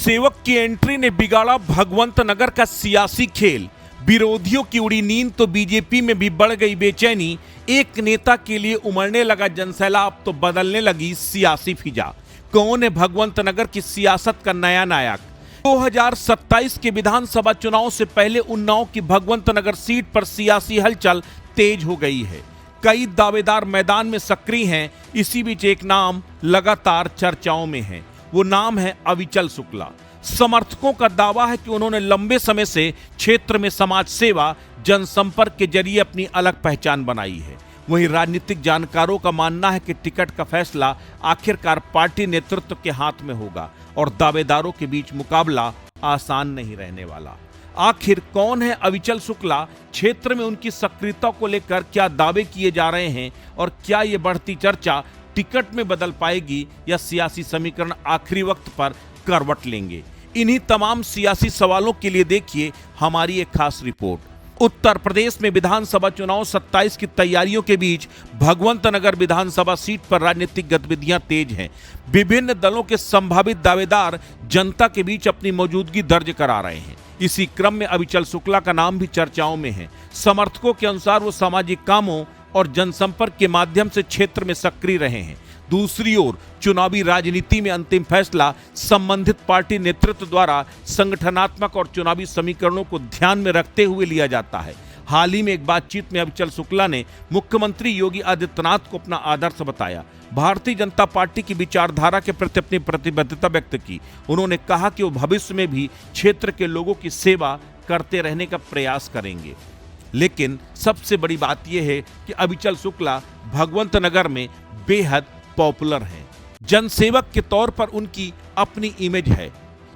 जनसेवक की एंट्री ने बिगाड़ा भगवंत नगर का सियासी खेल। विरोधियों की उड़ी नींद तो बीजेपी में भी बढ़ गई बेचैनी। एक नेता के लिए उमड़ने लगा जनसैलाब तो बदलने लगी सियासी फिजा। कौन है भगवंत नगर की सियासत का नया नायक? 2027 के विधानसभा चुनाव से पहले उन्नाव की भगवंत नगर सीट पर सियासी हलचल तेज हो गई है। कई दावेदार मैदान में सक्रिय हैं। इसी बीच एक नाम लगातार चर्चाओं में है। वो नाम है अविचल शुक्ला। समर्थकों का दावा है कि उन्होंने लंबे समय से क्षेत्र में समाज सेवा, जनसंपर्क के जरिए अपनी अलग पहचान बनाई है। वहीं राजनीतिक जानकारों का मानना है कि टिकट का फैसला आखिरकार पार्टी नेतृत्व के हाथ में होगा और दावेदारों के बीच मुकाबला आसान नहीं रहने वाला। आखिर कौन है अविचल शुक्ला? क्षेत्र में उनकी सक्रियता को लेकर क्या दावे किए जा रहे हैं और क्या ये बढ़ती चर्चा टिकट में बदल पाएगी या सियासी समीकरण आखिरी वक्त पर करवट लेंगे? इन्हीं तमाम सियासी सवालों के लिए देखिए हमारी एक खास रिपोर्ट। उत्तर प्रदेश में विधानसभा चुनाव 27 की तैयारियों के बीच भगवंत नगर विधानसभा सीट पर राजनीतिक गतिविधियां तेज हैं। विभिन्न दलों के संभावित दावेदार जनता के बीच अपनी मौजूदगी दर्ज करा रहे हैं। इसी क्रम में अविचल शुक्ला का नाम भी चर्चाओं में है। समर्थकों के अनुसार वो सामाजिक कामों और जनसंपर्क के माध्यम से क्षेत्र में सक्रिय रहे हैं। दूसरी ओर चुनावी राजनीति में अंतिम फैसला संबंधित पार्टी नेतृत्व द्वारा संगठनात्मक और चुनावी समीकरणों को ध्यान में रखते हुए लिया जाता है। हाल ही में एक बातचीत में अविचल शुक्ला ने मुख्यमंत्री योगी आदित्यनाथ को अपना आदर्श बताया। भारतीय जनता पार्टी की विचारधारा के प्रति अपनी प्रतिबद्धता व्यक्त की। उन्होंने कहा कि वो भविष्य में भी क्षेत्र के लोगों की सेवा करते रहने का प्रयास करेंगे। लेकिन सबसे बड़ी बात यह है कि अविचल शुक्ला भगवंत नगर में बेहद पॉपुलर हैं। जनसेवक के तौर पर उनकी अपनी इमेज है।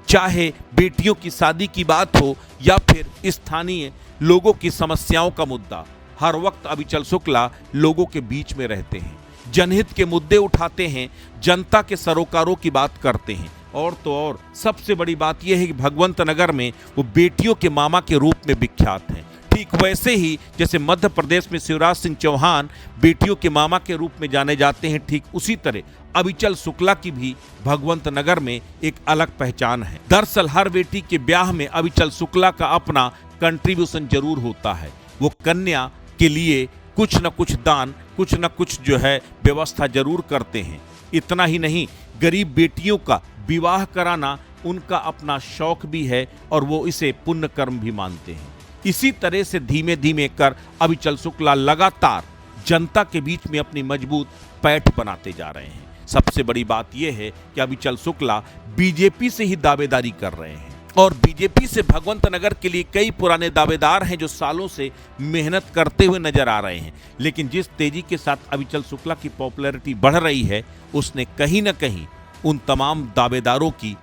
चाहे बेटियों की शादी की बात हो या फिर स्थानीय लोगों की समस्याओं का मुद्दा, हर वक्त अविचल शुक्ला लोगों के बीच में रहते हैं। जनहित के मुद्दे उठाते हैं, जनता के सरोकारों की बात करते हैं। और तो और सबसे बड़ी बात यह है कि भगवंत नगर में वो बेटियों के मामा के रूप में विख्यात हैं। ठीक वैसे ही जैसे मध्य प्रदेश में शिवराज सिंह चौहान बेटियों के मामा के रूप में जाने जाते हैं, ठीक उसी तरह अविचल शुक्ला की भी भगवंत नगर में एक अलग पहचान है। दरअसल हर बेटी के ब्याह में अविचल शुक्ला का अपना कंट्रीब्यूशन जरूर होता है। वो कन्या के लिए कुछ न कुछ दान, कुछ न कुछ जो है व्यवस्था जरूर करते हैं। इतना ही नहीं, गरीब बेटियों का विवाह कराना उनका अपना शौक भी है और वो इसे पुण्य कर्म भी मानते हैं। इसी तरह से धीमे धीमे कर अविचल शुक्ला लगातार जनता के बीच में अपनी मजबूत पैठ बनाते जा रहे हैं। सबसे बड़ी बात यह है कि अविचल शुक्ला बीजेपी से ही दावेदारी कर रहे हैं और बीजेपी से भगवंत नगर के लिए कई पुराने दावेदार हैं जो सालों से मेहनत करते हुए नजर आ रहे हैं। लेकिन जिस तेजी के साथ अविचल शुक्ला की पॉपुलैरिटी बढ़ रही है, उसने कहीं ना कहीं उन तमाम दावेदारों की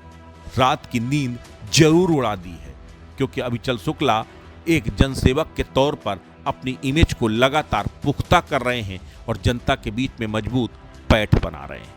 रात की नींद जरूर उड़ा दी है, क्योंकि अविचल शुक्ला एक जनसेवक के तौर पर अपनी इमेज को लगातार पुख्ता कर रहे हैं और जनता के बीच में मजबूत पैठ बना रहे हैं।